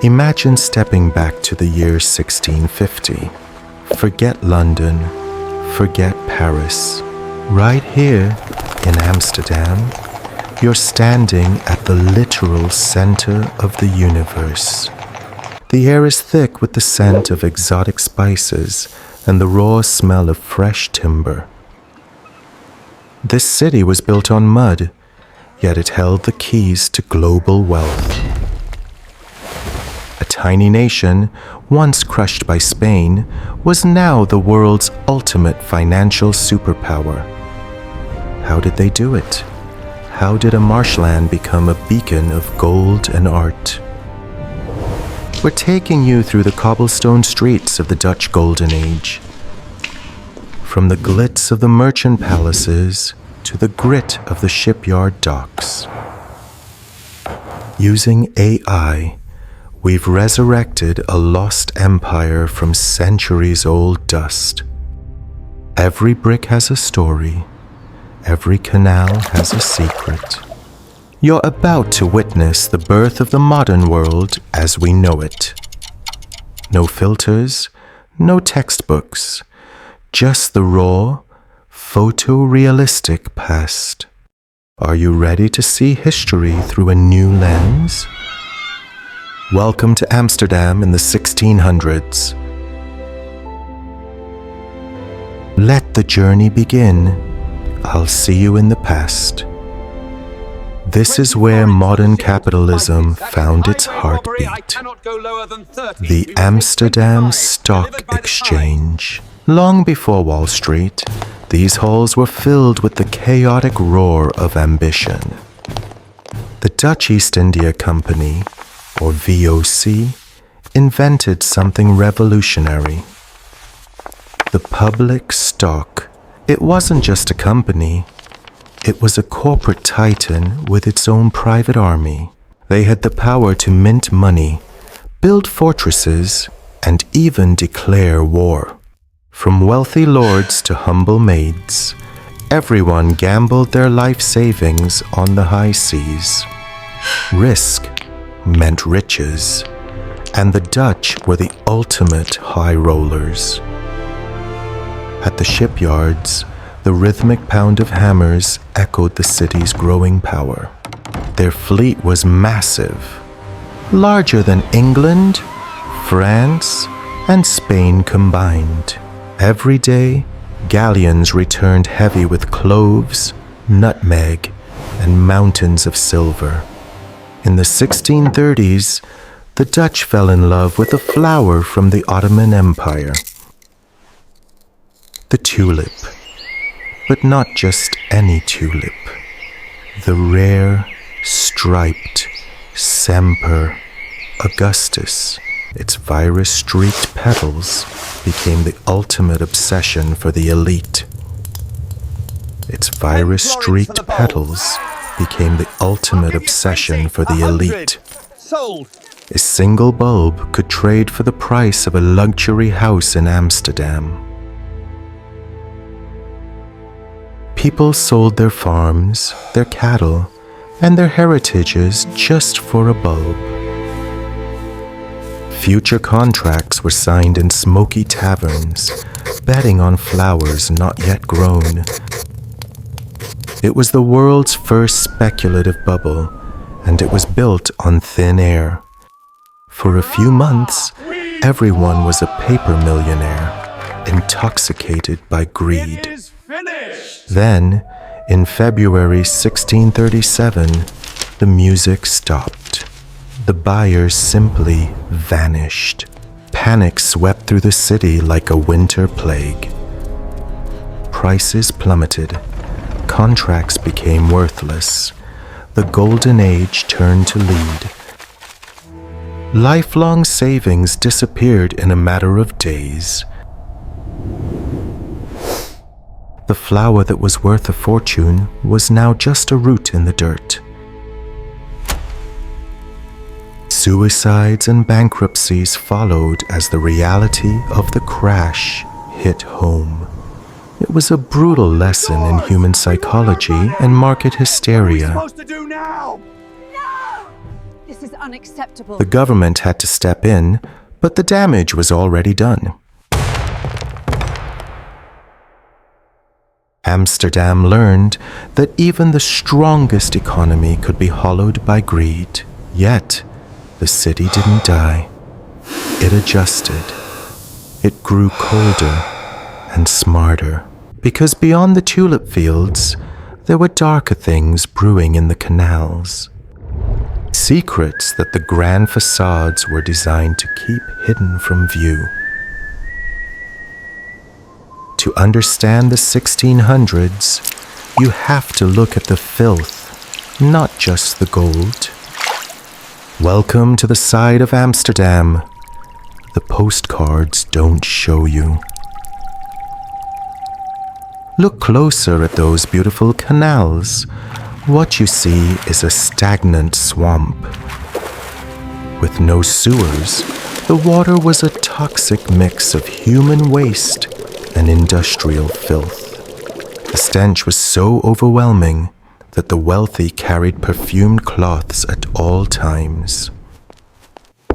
Imagine stepping back to the year 1650. Forget London, forget Paris. Right here in Amsterdam, you're standing at the literal center of the universe. The air is thick with the scent of exotic spices and the raw smell of fresh timber. This city was built on mud, yet it held the keys to global wealth. A tiny nation, once crushed by Spain, was now the world's ultimate financial superpower. How did they do it? How did a marshland become a beacon of gold and art? We're taking you through the cobblestone streets of the Dutch Golden Age. From the glitz of the merchant palaces to the grit of the shipyard docks. Using AI, we've resurrected a lost empire from centuries-old dust. Every brick has a story. Every canal has a secret. You're about to witness the birth of the modern world as we know it. No filters, no textbooks, just the raw, photorealistic past. Are you ready to see history through a new lens? Welcome to Amsterdam in the 1600s. Let the journey begin. I'll see you in the past. This is where modern capitalism found its heartbeat. The Amsterdam Stock Exchange. Long before Wall Street, these halls were filled with the chaotic roar of ambition. The Dutch East India Company, or VOC, invented something revolutionary. The public stock. It wasn't just a company. It was a corporate titan with its own private army. They had the power to mint money, build fortresses, and even declare war. From wealthy lords to humble maids, everyone gambled their life savings on the high seas. Risk meant riches, and the Dutch were the ultimate high rollers. At the shipyards, the rhythmic pound of hammers echoed the city's growing power. Their fleet was massive, larger than England, France, and Spain combined. Every day, galleons returned heavy with cloves, nutmeg, and mountains of silver. In the 1630s, the Dutch fell in love with a flower from the Ottoman Empire, the tulip. But not just any tulip. The rare, striped Semper Augustus. Its virus-streaked petals became the ultimate obsession for the elite. Its virus-streaked petals became the ultimate obsession for the elite. A single bulb could trade for the price of a luxury house in Amsterdam. People sold their farms, their cattle, and their heritages just for a bulb. Future contracts were signed in smoky taverns, betting on flowers not yet grown. It was the world's first speculative bubble, and it was built on thin air. For a few months, everyone was a paper millionaire, intoxicated by greed. Then, in February 1637, the music stopped. The buyers simply vanished. Panic swept through the city like a winter plague. Prices plummeted. Contracts became worthless. The Golden Age turned to lead. Lifelong savings disappeared in a matter of days. The flower that was worth a fortune was now just a root in the dirt. Suicides and bankruptcies followed as the reality of the crash hit home. It was a brutal lesson in human psychology and market hysteria. This is unacceptable. The government had to step in, but the damage was already done. Amsterdam learned that even the strongest economy could be hollowed by greed. Yet, the city didn't die. It adjusted. It grew colder and smarter. Because beyond the tulip fields, there were darker things brewing in the canals. Secrets that the grand facades were designed to keep hidden from view. To understand the 1600s, you have to look at the filth, not just the gold. Welcome to the side of Amsterdam. The postcards don't show you. Look closer at those beautiful canals. What you see is a stagnant swamp. With no sewers, the water was a toxic mix of human waste and industrial filth. The stench was so overwhelming that the wealthy carried perfumed cloths at all times.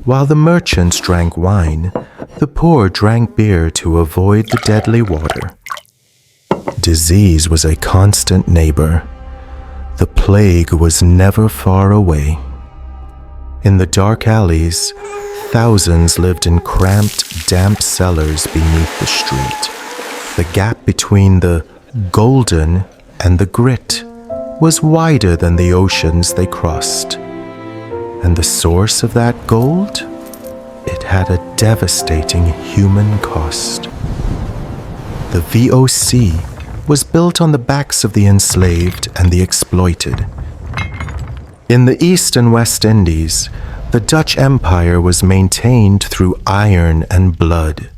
While the merchants drank wine, the poor drank beer to avoid the deadly water. Disease was a constant neighbor. The plague was never far away. In the dark alleys, thousands lived in cramped, damp cellars beneath the street. The gap between the golden and the grit was wider than the oceans they crossed. And the source of that gold? It had a devastating human cost. The VOC was built on the backs of the enslaved and the exploited. In the East and West Indies, the Dutch Empire was maintained through iron and blood.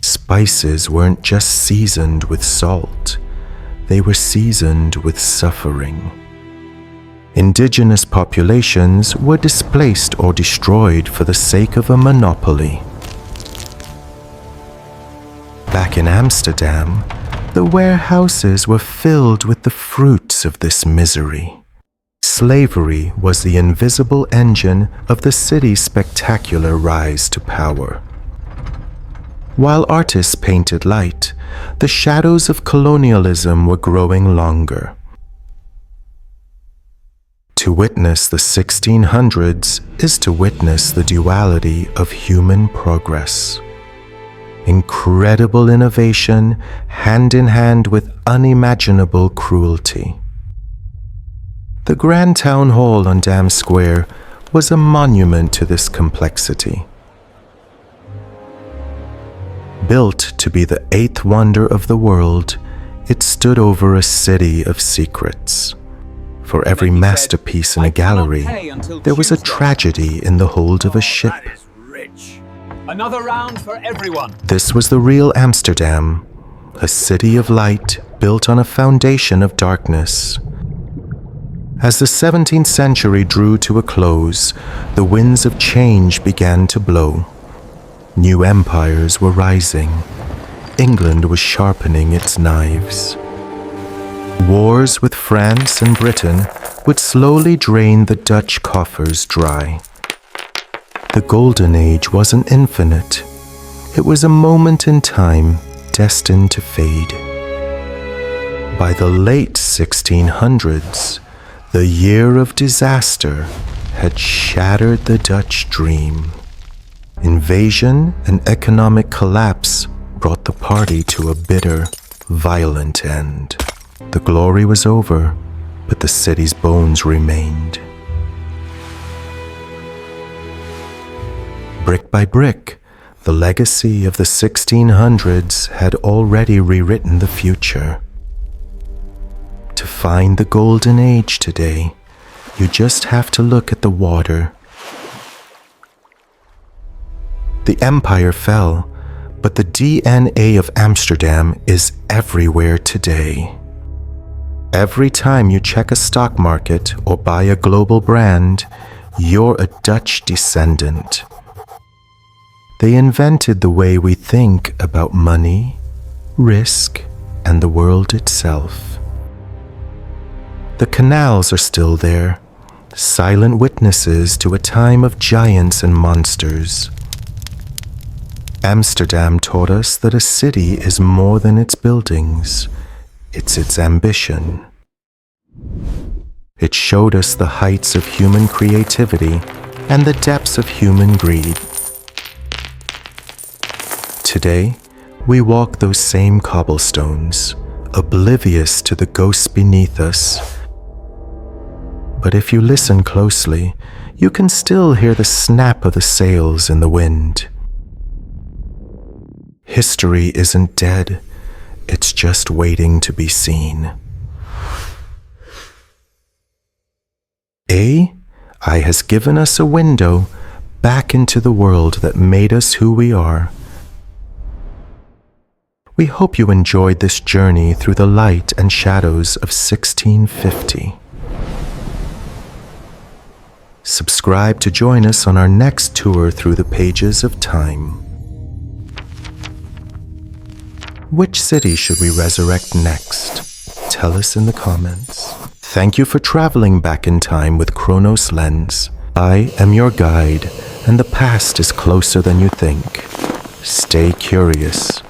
Spices weren't just seasoned with salt, they were seasoned with suffering. Indigenous populations were displaced or destroyed for the sake of a monopoly. Back in Amsterdam, the warehouses were filled with the fruits of this misery. Slavery was the invisible engine of the city's spectacular rise to power. While artists painted light, the shadows of colonialism were growing longer. To witness the 1600s is to witness the duality of human progress. Incredible innovation hand in hand with unimaginable cruelty. The Grand Town Hall on Dam Square was a monument to this complexity. Built to be the eighth wonder of the world, it stood over a city of secrets. For every masterpiece in a gallery, there was a tragedy in the hold of a ship. Another round for everyone. This was the real Amsterdam, a city of light built on a foundation of darkness. As the 17th century drew to a close, the winds of change began to blow. New empires were rising. England was sharpening its knives. Wars with France and Britain would slowly drain the Dutch coffers dry. The Golden Age wasn't infinite. It was a moment in time destined to fade. By the late 1600s, the year of disaster had shattered the Dutch dream. Invasion and economic collapse brought the party to a bitter, violent end. The glory was over, but the city's bones remained. Brick by brick, the legacy of the 1600s had already rewritten the future. To find the Golden Age today, you just have to look at the water. The empire fell, but the DNA of Amsterdam is everywhere today. Every time you check a stock market or buy a global brand, you're a Dutch descendant. They invented the way we think about money, risk, and the world itself. The canals are still there, silent witnesses to a time of giants and monsters. Amsterdam taught us that a city is more than its buildings, it's its ambition. It showed us the heights of human creativity and the depths of human greed. Today, we walk those same cobblestones, oblivious to the ghosts beneath us. But if you listen closely, you can still hear the snap of the sails in the wind. History isn't dead, it's just waiting to be seen. AI has given us a window back into the world that made us who we are. We hope you enjoyed this journey through the light and shadows of 1650. Subscribe to join us on our next tour through the pages of time. Which city should we resurrect next? Tell us in the comments. Thank you for traveling back in time with Chronos Lens. I am your guide, and the past is closer than you think. Stay curious.